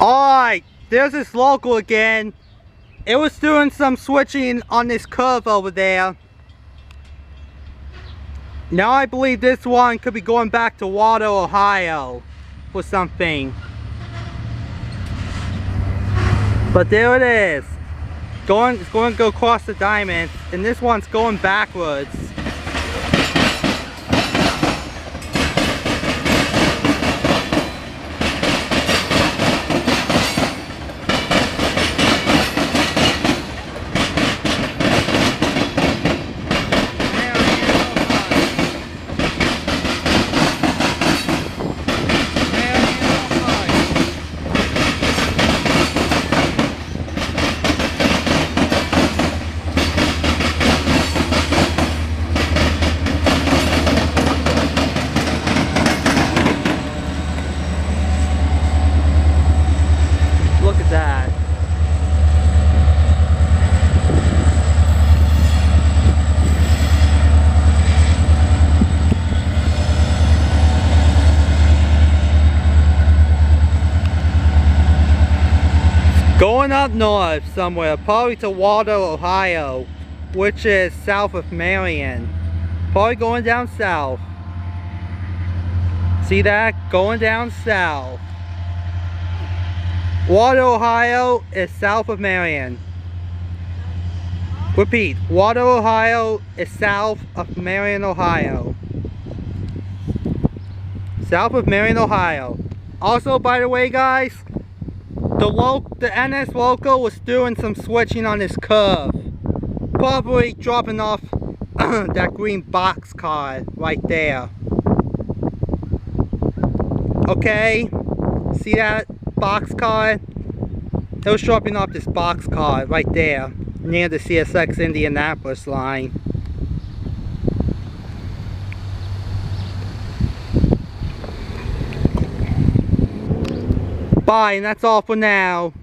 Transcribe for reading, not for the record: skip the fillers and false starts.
Alright, there's this local again. It was doing some switching on this curve over there. Now I believe this one could be going back to Waldo, Ohio for something. But there it is. It's going to go across the diamonds, and this one's going backwards. Look at that. Going up north somewhere, probably to Waldo, Ohio, which is south of Marion. Probably going down south. See that? Going down south. Waldo, Ohio is south of Marion. Repeat, Waldo, Ohio is south of Marion, Ohio. South of Marion, Ohio. Also, by the way, guys, the NS local was doing some switching on this curve. Probably dropping off that green box car right there. Okay? See that box car? It was dropping off this box car right there near the CSX Indianapolis line. Bye, and that's all for now.